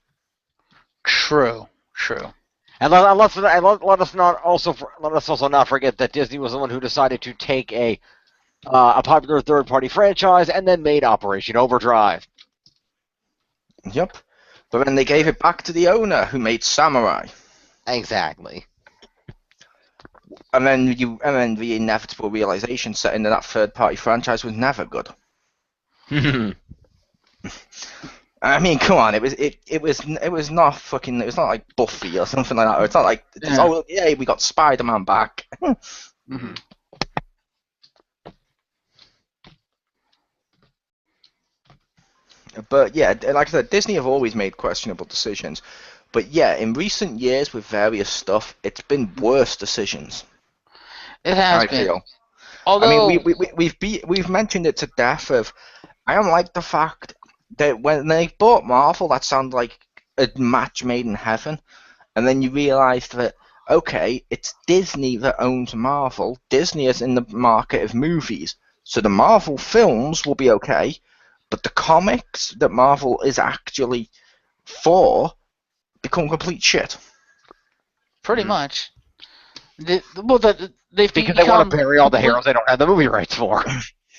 [SPEAKER 1] True.
[SPEAKER 3] And let us also not forget that Disney was the one who decided to take a popular third-party franchise and then made Operation Overdrive.
[SPEAKER 2] Yep. But then they gave it back to the owner, who made Samurai.
[SPEAKER 3] Exactly.
[SPEAKER 2] And then the inevitable realization set in that third-party franchise was never good. I mean, come on, it was not fucking. It was not like Buffy or something like that. Or it's not like, oh yeah, we got Spider-Man back.
[SPEAKER 1] Mm-hmm.
[SPEAKER 2] But yeah, like I said, Disney have always made questionable decisions. But yeah, in recent years with various stuff, it's been worse decisions.
[SPEAKER 1] It has
[SPEAKER 2] I
[SPEAKER 1] been.
[SPEAKER 2] feel. I mean,
[SPEAKER 1] Although,
[SPEAKER 2] we've mentioned it to death. I don't like the fact that when they bought Marvel, that sounded like a match made in heaven, and then you realise that okay, it's Disney that owns Marvel. Disney is in the market of movies, so the Marvel films will be okay, but the comics that Marvel is actually for become complete shit.
[SPEAKER 1] pretty
[SPEAKER 3] Mhm.
[SPEAKER 1] much, they've
[SPEAKER 3] Because they want
[SPEAKER 1] become
[SPEAKER 3] to bury all the
[SPEAKER 1] complete.
[SPEAKER 3] heroes they don't have the movie rights for.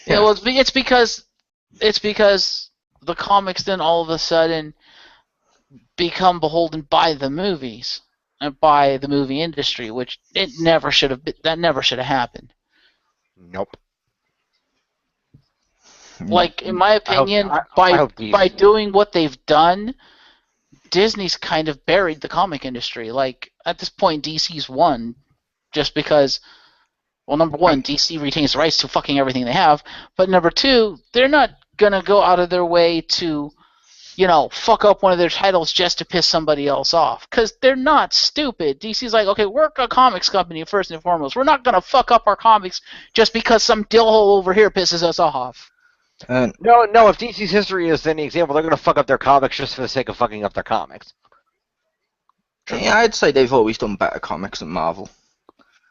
[SPEAKER 1] Yeah, well, it's because the comics then all of a sudden become beholden by the movies and by the movie industry, which it never should have been, that never should have happened.
[SPEAKER 3] Nope.
[SPEAKER 1] Like in my
[SPEAKER 3] I hope
[SPEAKER 1] opinion,
[SPEAKER 3] I hope
[SPEAKER 1] by
[SPEAKER 3] these.
[SPEAKER 1] doing what they've done, Disney's kind of buried the comic industry. Like at this point, DC's won just because. Well, number one, DC retains the rights to fucking everything they have, but number two, they're not gonna go out of their way to, fuck up one of their titles just to piss somebody else off. Because they're not stupid. DC's like, okay, we're a comics company first and foremost. We're not going to fuck up our comics just because some dillhole over here pisses us off.
[SPEAKER 2] And
[SPEAKER 3] No. If DC's history is any example, they're going to fuck up their comics just for the sake of fucking up their comics.
[SPEAKER 2] yeah, I'd say they've always done better comics than Marvel.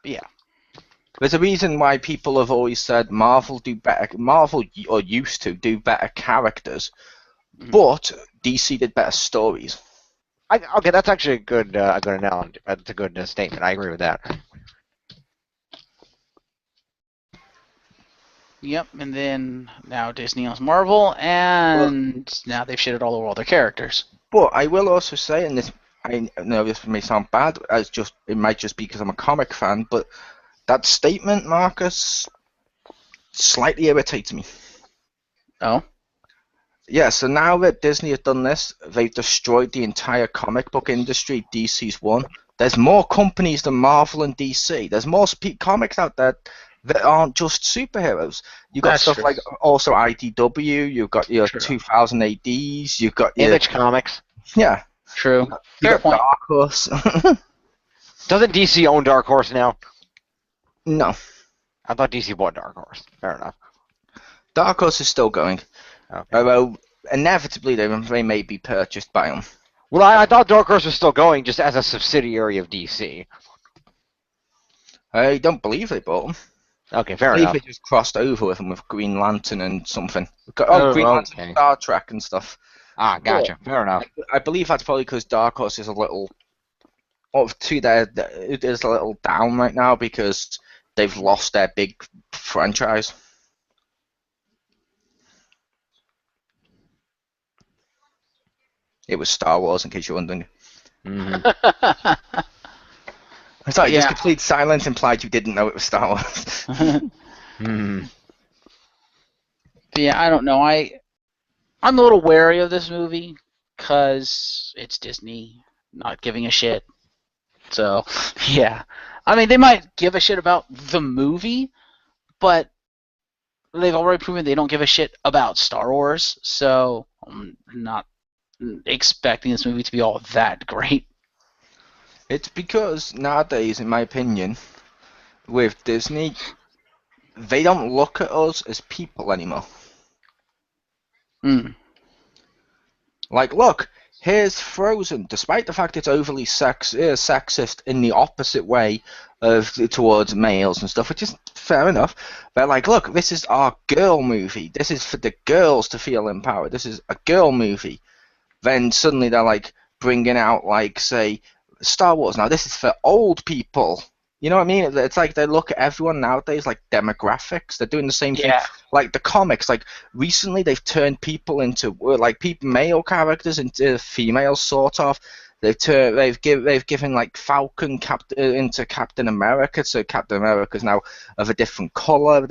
[SPEAKER 1] Yeah.
[SPEAKER 2] There's a reason why people have always said Marvel or used to do better characters, but DC did better stories.
[SPEAKER 3] Okay, that's actually a good analogy. That's a good statement. I agree with that.
[SPEAKER 1] Yep, and then now Disney owns Marvel, and now they've shitted all over all their characters.
[SPEAKER 2] But I will also say, and this I know this may sound bad, it might just be because I'm a comic fan, but that statement, Marcus, slightly irritates me.
[SPEAKER 1] Oh?
[SPEAKER 2] Yeah, so now that Disney has done this, they've destroyed the entire comic book industry. DC's won. There's more companies than Marvel and DC. There's more comics out there that aren't just superheroes. You've got
[SPEAKER 1] That's
[SPEAKER 2] stuff
[SPEAKER 1] true.
[SPEAKER 2] like also IDW. You've got your
[SPEAKER 1] True.
[SPEAKER 2] 2000 ADs. You've got your
[SPEAKER 3] Image Comics.
[SPEAKER 2] yeah.
[SPEAKER 1] True.
[SPEAKER 2] You
[SPEAKER 1] Fair
[SPEAKER 2] got
[SPEAKER 1] point.
[SPEAKER 2] Dark Horse.
[SPEAKER 3] Doesn't DC own Dark Horse now?
[SPEAKER 2] No,
[SPEAKER 3] I thought DC bought Dark Horse. Fair enough.
[SPEAKER 2] Dark Horse is still going.
[SPEAKER 3] Okay.
[SPEAKER 2] Although inevitably they may be purchased by them.
[SPEAKER 3] Well, I thought Dark Horse was still going just as a subsidiary of DC.
[SPEAKER 2] I don't believe they bought them.
[SPEAKER 3] Okay,
[SPEAKER 2] I
[SPEAKER 3] fair
[SPEAKER 2] believe
[SPEAKER 3] enough.
[SPEAKER 2] they just crossed over with them with Green Lantern and something.
[SPEAKER 3] Oh,
[SPEAKER 2] Green Lantern,
[SPEAKER 3] okay.
[SPEAKER 2] Star Trek and stuff.
[SPEAKER 3] Ah, gotcha. Fair enough.
[SPEAKER 2] I believe that's probably because Dark Horse is a little it is a little down right now because they've lost their big franchise. It was Star Wars, in case you're wondering.
[SPEAKER 3] Mm-hmm.
[SPEAKER 2] Sorry, just
[SPEAKER 1] Yeah.
[SPEAKER 2] complete silence implied you didn't know it was Star Wars.
[SPEAKER 3] Mm-hmm.
[SPEAKER 1] Yeah, I don't know. I'm a little wary of this movie because it's Disney not giving a shit. So, yeah. I mean, they might give a shit about the movie, but they've already proven they don't give a shit about Star Wars, so I'm not expecting this movie to be all that great.
[SPEAKER 2] It's because nowadays, in my opinion, with Disney, they don't look at us as people anymore.
[SPEAKER 1] Mm.
[SPEAKER 2] Like, look, here's Frozen. Despite the fact it's overly sexist in the opposite way towards males and stuff, which is fair enough. They're like, look, this is our girl movie. This is for the girls to feel empowered. This is a girl movie. Then suddenly they're like bringing out, like, say, Star Wars. Now this is for old people. You know what I mean? It's like they look at everyone nowadays like demographics. They're doing the same thing.
[SPEAKER 1] Yeah.
[SPEAKER 2] Like the comics. Like recently, they've turned people into male characters into females, sort of. They've given like Falcon into Captain America, so Captain America's now of a different color.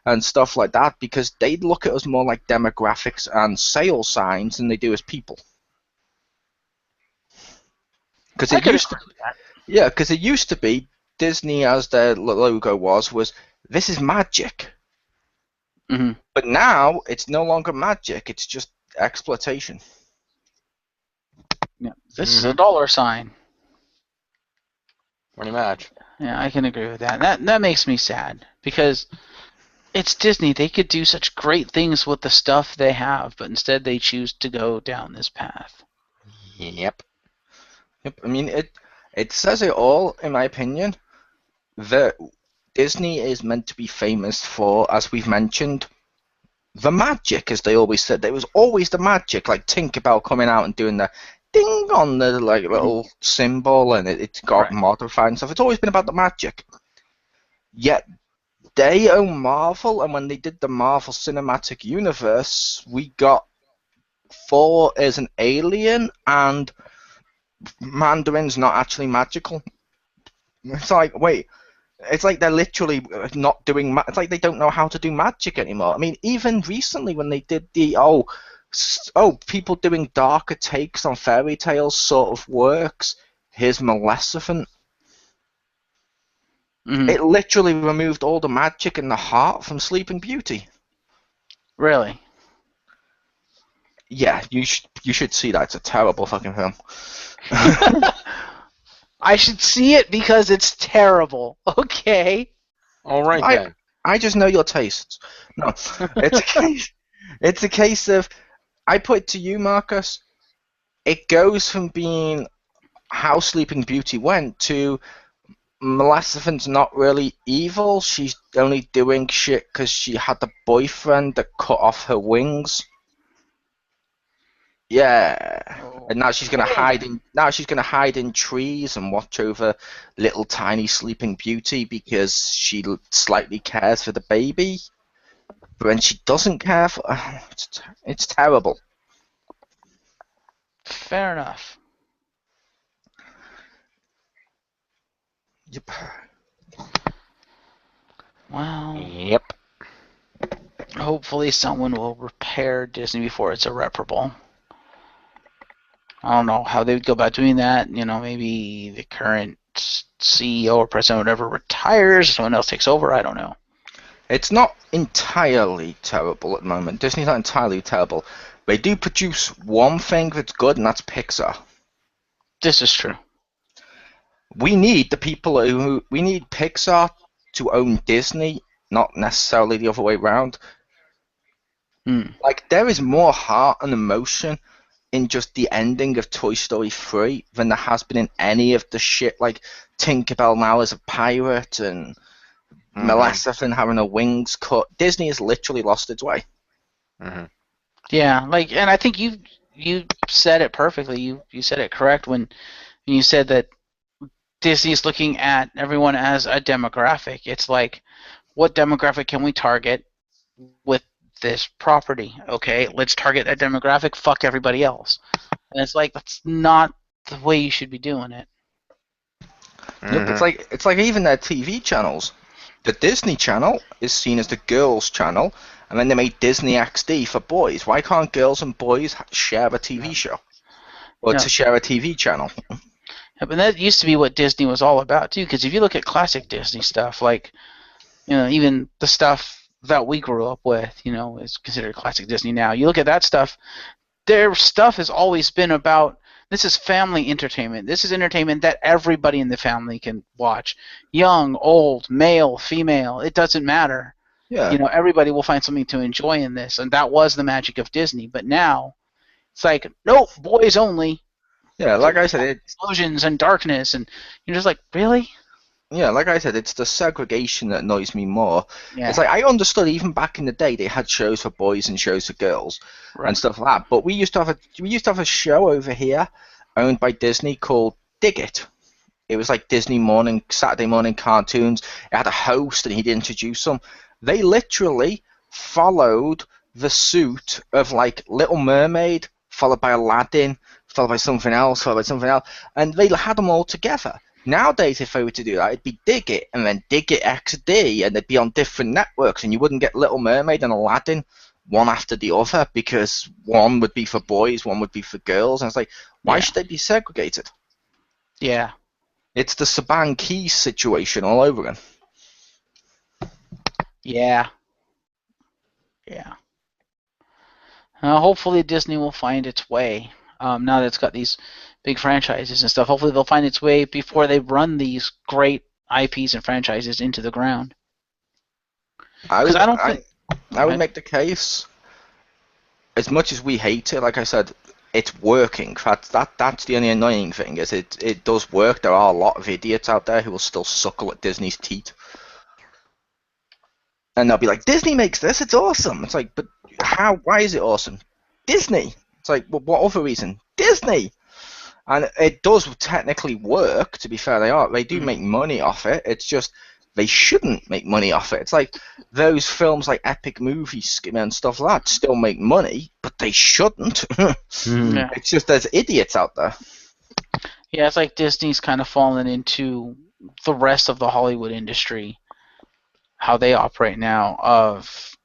[SPEAKER 2] And stuff like that because they look at us more like demographics and sales signs than they do as people. Because it used to be Disney, as their logo was this is magic.
[SPEAKER 1] Mm-hmm.
[SPEAKER 2] But now it's no longer magic; it's just exploitation.
[SPEAKER 1] Yeah. This is a dollar sign.
[SPEAKER 3] Pretty much.
[SPEAKER 1] Yeah, I can agree with that. That makes me sad because It's Disney. They could do such great things with the stuff they have, but instead they choose to go down this path.
[SPEAKER 3] Yep.
[SPEAKER 2] Yep. I mean, it says it all, in my opinion. That Disney is meant to be famous for, as we've mentioned, the magic, as they always said. There was always the magic, like Tinkerbell coming out and doing the ding on the like little symbol, and it got
[SPEAKER 1] Right.
[SPEAKER 2] modified and stuff. It's always been about the magic. Yet they own Marvel, and when they did the Marvel Cinematic Universe, we got Thor as an alien, and Mandarin's not actually magical. It's like, wait, it's like they're literally not doing. It's like they don't know how to do magic anymore. I mean, even recently when they did the people doing darker takes on fairy tales sort of works. Here's Maleficent.
[SPEAKER 1] Mm-hmm.
[SPEAKER 2] It literally removed all the magic and the heart from Sleeping Beauty.
[SPEAKER 1] Really?
[SPEAKER 2] Yeah, you should see that. It's a terrible fucking film.
[SPEAKER 1] I should see it because it's terrible. Okay.
[SPEAKER 3] All right then.
[SPEAKER 2] I just know your tastes. No, it's a case of, I put it to you, Marcus. It goes from being how Sleeping Beauty went to Maleficent's not really evil. She's only doing shit because she had a boyfriend that cut off her wings. Yeah, and now she's gonna hide in trees and watch over little tiny Sleeping Beauty because she slightly cares for the baby. But when she doesn't care for, it's terrible.
[SPEAKER 1] Fair enough.
[SPEAKER 2] Yep.
[SPEAKER 1] Well,
[SPEAKER 3] Yep.
[SPEAKER 1] hopefully someone will repair Disney before it's irreparable. I don't know how they would go about doing that. You know, maybe the current CEO or president or whatever retires, someone else takes over. I don't know.
[SPEAKER 2] It's not entirely terrible at the moment. Disney's not entirely terrible. They do produce one thing that's good, and that's Pixar.
[SPEAKER 1] This is true.
[SPEAKER 2] We need we need Pixar to own Disney, not necessarily the other way around. Like, there is more heart and emotion in just the ending of Toy Story 3 than there has been in any of the shit, like Tinkerbell now as a pirate and Maleficent having her wings cut. Disney has literally lost its way.
[SPEAKER 3] Mm-hmm.
[SPEAKER 1] Yeah, like, and I think you said it perfectly. You said it correct when you said that Disney's looking at everyone as a demographic. It's like, what demographic can we target with this property? Okay, let's target that demographic. Fuck everybody else. And it's like, that's not the way you should be doing it.
[SPEAKER 2] Yep, it's like even their TV channels. The Disney Channel is seen as the girls' channel, and then they made Disney XD for boys. Why can't girls and boys share a TV show? Or to share a TV channel?
[SPEAKER 1] Yeah, but that used to be what Disney was all about too. Because if you look at classic Disney stuff, like, you know, even the stuff that we grew up with, you know, is considered classic Disney now. You look at that stuff, their stuff has always been about, this is family entertainment. This is entertainment that everybody in the family can watch. Young, old, male, female, it doesn't matter.
[SPEAKER 2] Yeah.
[SPEAKER 1] You know, everybody will find something to enjoy in this. And that was the magic of Disney. But now, it's like, nope, boys only.
[SPEAKER 2] Yeah, like I said,
[SPEAKER 1] Explosions and darkness. And you're just like, really?
[SPEAKER 2] Yeah, like I said, it's the segregation that annoys me more.
[SPEAKER 1] Yeah.
[SPEAKER 2] It's like, I understood even back in the day they had shows for boys and shows for girls and stuff like that. But we used to have a show over here owned by Disney called Dig It. It was like Saturday morning cartoons. It had a host and he'd introduce them. They literally followed the suit of like Little Mermaid, followed by Aladdin, followed by something else, and they had them all together. Nowadays, if they were to do that, it'd be Dig It, and then Dig It XD, and they'd be on different networks, and you wouldn't get Little Mermaid and Aladdin one after the other, because one would be for boys, one would be for girls, and it's like, why should they be segregated?
[SPEAKER 1] Yeah.
[SPEAKER 2] It's the Saban Keys situation all over again.
[SPEAKER 1] Yeah. Yeah. Hopefully Disney will find its way. Now that it's got these big franchises and stuff, hopefully they'll find its way before they run these great IPs and franchises into the ground.
[SPEAKER 2] I
[SPEAKER 1] Because
[SPEAKER 2] would,
[SPEAKER 1] I don't think.
[SPEAKER 2] I would make the case, as much as we hate it, like I said, it's working. That's the only annoying thing, is it does work. There are a lot of idiots out there who will still suckle at Disney's teeth. And they'll be like, Disney makes this, it's awesome. It's like, but how? Why is it awesome? Disney. It's like, well, what other reason? Disney. And it does technically work. To be fair, they do make money off it. It's just they shouldn't make money off it. It's like those films like Epic Movies and stuff like that still make money, but they shouldn't.
[SPEAKER 1] Yeah.
[SPEAKER 2] It's just there's idiots out there.
[SPEAKER 1] Yeah, it's like Disney's kind of fallen into the rest of the Hollywood industry, how they operate now, of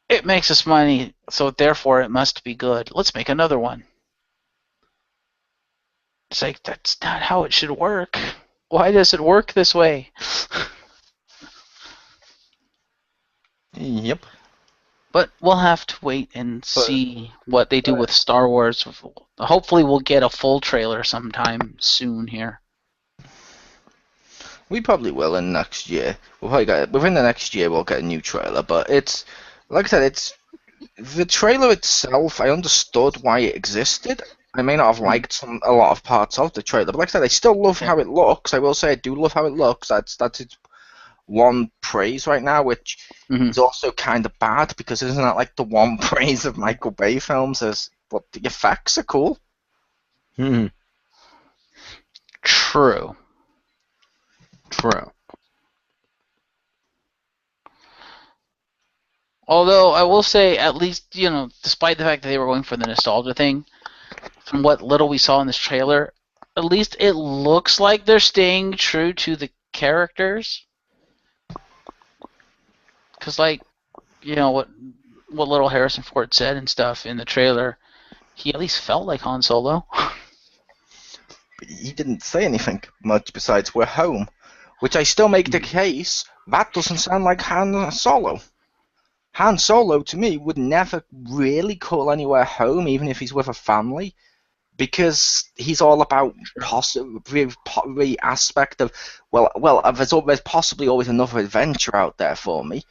[SPEAKER 1] it makes us money, so therefore it must be good. Let's make another one. It's like, that's not how it should work. Why does it work this way?
[SPEAKER 2] Yep.
[SPEAKER 1] But we'll have to wait and see what they do with Star Wars. Hopefully we'll get a full trailer sometime soon here.
[SPEAKER 2] We probably will in next year. We'll probably get within the next year. We'll get a new trailer, but it's like I said, it's the trailer itself. I understood why it existed. I may not have liked a lot of parts of the trailer, but like I said, I still love how it looks. I will say I do love how it looks. That's its one praise right now, which is also kind of bad, because isn't that like the one praise of Michael Bay films? Is but the effects are cool.
[SPEAKER 1] True. Although I will say, at least, despite the fact that they were going for the nostalgia thing, from what little we saw in this trailer, at least it looks like they're staying true to the characters. Because, like, what little Harrison Ford said and stuff in the trailer, he at least felt like Han Solo.
[SPEAKER 2] But he didn't say anything much besides "we're home," which I still make the case that doesn't sound like Han Solo. Han Solo, to me, would never really call anywhere home, even if he's with a family, because he's all about the aspect of, there's possibly always another adventure out there for me.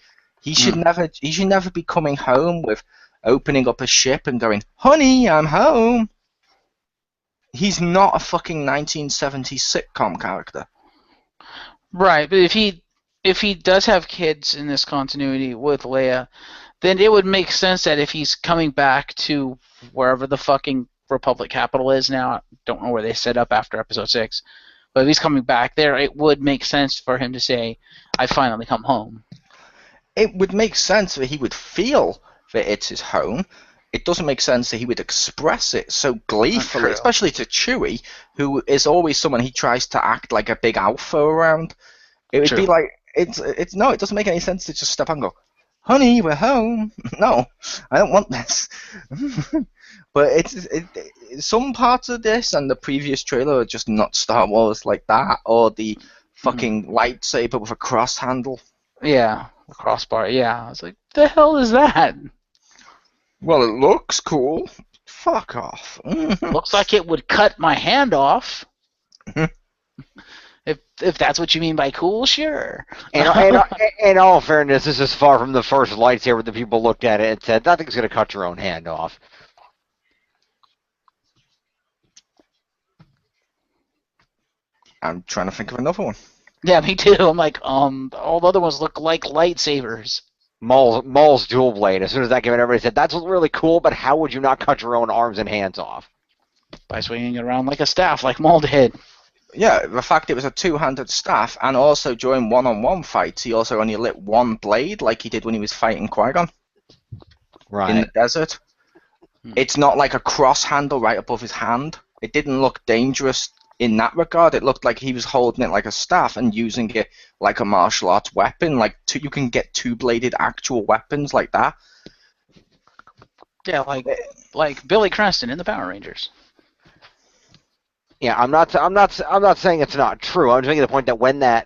[SPEAKER 2] He should never be coming home with opening up a ship and going, "Honey, I'm home." He's not a fucking 1970s sitcom character.
[SPEAKER 1] Right, but if he does have kids in this continuity with Leia, then it would make sense that if he's coming back to wherever the fucking Republic capital is now, I don't know where they set up after Episode 6, but if he's coming back there, it would make sense for him to say, "I finally come home."
[SPEAKER 2] It would make sense that he would feel that it's his home. It doesn't make sense that he would express it so gleefully, especially to Chewie, who is always someone he tries to act like a big alpha around. It would be like, it doesn't make any sense to just step on and go, "Honey, we're home." No, I don't want this. But some parts of this and the previous trailer are just not Star Wars like that, or the fucking lightsaber with a cross handle.
[SPEAKER 1] Yeah, the crossbar. Yeah, I was like, the hell is that?
[SPEAKER 2] Well, it looks cool. Fuck off.
[SPEAKER 1] Looks like it would cut my hand off. If that's what you mean by cool, sure.
[SPEAKER 3] In all fairness, this is far from the first lightsaber that people looked at it and said, "That thing's going to cut your own hand off."
[SPEAKER 2] I'm trying to think of another one.
[SPEAKER 1] Yeah, me too. I'm like, all the other ones look like lightsabers.
[SPEAKER 3] Maul's dual blade. As soon as that came out, everybody said, "That's really cool, but how would you not cut your own arms and hands off?"
[SPEAKER 1] By swinging it around like a staff, like Maul did.
[SPEAKER 2] Yeah, the fact it was a two-handed staff, and also during one-on-one fights, he also only lit one blade, like he did when he was fighting Qui-Gon in the desert. It's not like a cross handle right above his hand. It didn't look dangerous in that regard. It looked like he was holding it like a staff and using it like a martial arts weapon. Like you can get two-bladed actual weapons like that.
[SPEAKER 1] Yeah, like Billy Cranston in the Power Rangers.
[SPEAKER 3] Yeah, I'm not saying it's not true. I'm just making the point that when the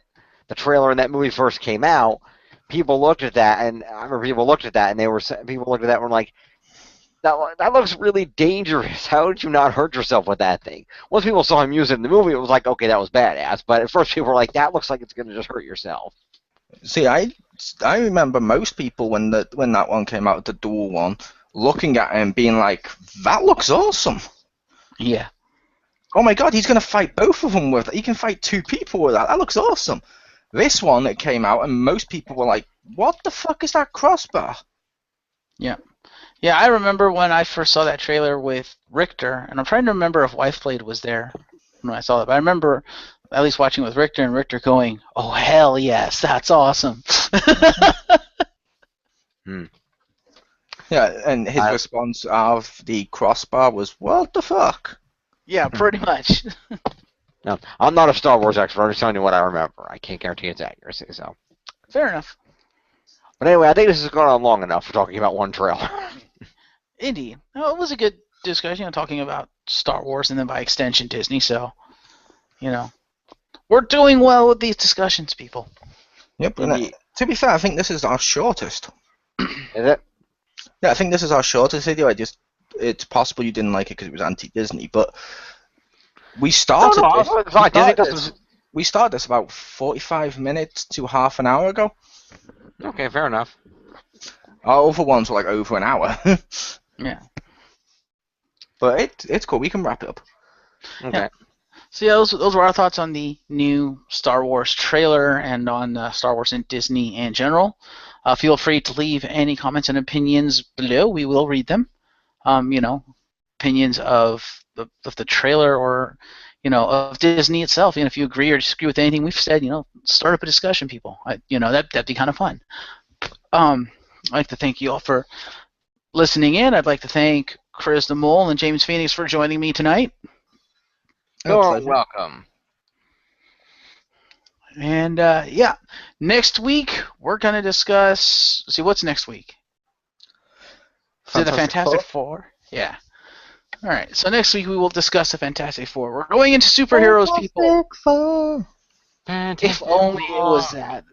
[SPEAKER 3] trailer in that movie first came out, people looked at that, and I remember people looked at that, and people looked at that and were like, that looks really dangerous. How did you not hurt yourself with that thing? Once people saw him use it in the movie, it was like, okay, that was badass. But at first people were like, that looks like it's going to just hurt yourself.
[SPEAKER 2] See, I I remember most people when that one came out, the dual one, looking at it and being like, "That looks awesome."
[SPEAKER 1] Yeah.
[SPEAKER 2] Oh my god, he's gonna fight both of them with it. He can fight two people with that. That looks awesome. This one that came out, and most people were like, "What the fuck is that crossbar?"
[SPEAKER 1] Yeah. Yeah, I remember when I first saw that trailer with Richter, and I'm trying to remember if Wifeblade was there when I saw it, but I remember at least watching with Richter and Richter going, "Oh hell yes, that's awesome."
[SPEAKER 2] Yeah, and his response of the crossbar was, "What the fuck?"
[SPEAKER 1] Yeah, pretty much.
[SPEAKER 3] No, I'm not a Star Wars expert. I'm just telling you what I remember. I can't guarantee its accuracy. So,
[SPEAKER 1] Fair enough.
[SPEAKER 3] but anyway, I think this has gone on long enough for talking about one trailer.
[SPEAKER 1] Indeed. No, it was a good discussion, talking about Star Wars and then by extension Disney. So, we're doing well with these discussions, people.
[SPEAKER 2] Yep. And to be fair, I think this is our shortest.
[SPEAKER 3] Is it?
[SPEAKER 2] Yeah, I think this is our shortest video. It's possible you didn't like it because it was anti-Disney, but we started we started this about 45 minutes to half an hour ago.
[SPEAKER 3] Okay, fair enough.
[SPEAKER 2] Our other ones were like over an hour.
[SPEAKER 1] Yeah.
[SPEAKER 2] But it's cool. We can wrap it up.
[SPEAKER 3] Okay.
[SPEAKER 1] Yeah. So yeah, those were our thoughts on the new Star Wars trailer and on Star Wars and Disney in general. Feel free to leave any comments and opinions below. We will read them. Opinions of the trailer or of Disney itself. If you agree or disagree with anything we've said, start up a discussion, people. That'd be kind of fun. I'd like to thank you all for listening in. I'd like to thank Chriz the Mole and James Phoenix for joining me tonight.
[SPEAKER 3] You're welcome.
[SPEAKER 1] And next week we're going to discuss. See, what's next week? Is it the Fantastic Four? Yeah. All right. So next week we will discuss the Fantastic Four. We're going into superheroes, people. If only it was that.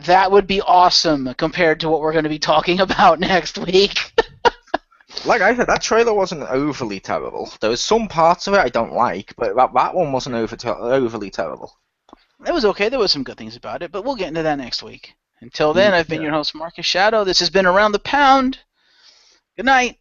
[SPEAKER 1] That would be awesome compared to what we're going to be talking about next week.
[SPEAKER 2] Like I said, that trailer wasn't overly terrible. There was some parts of it I don't like, but that one wasn't overly terrible.
[SPEAKER 1] It was okay. There was some good things about it, but we'll get into that next week. Until then, I've been your host, Marcus Shadow. This has been Around the Pound. Good night.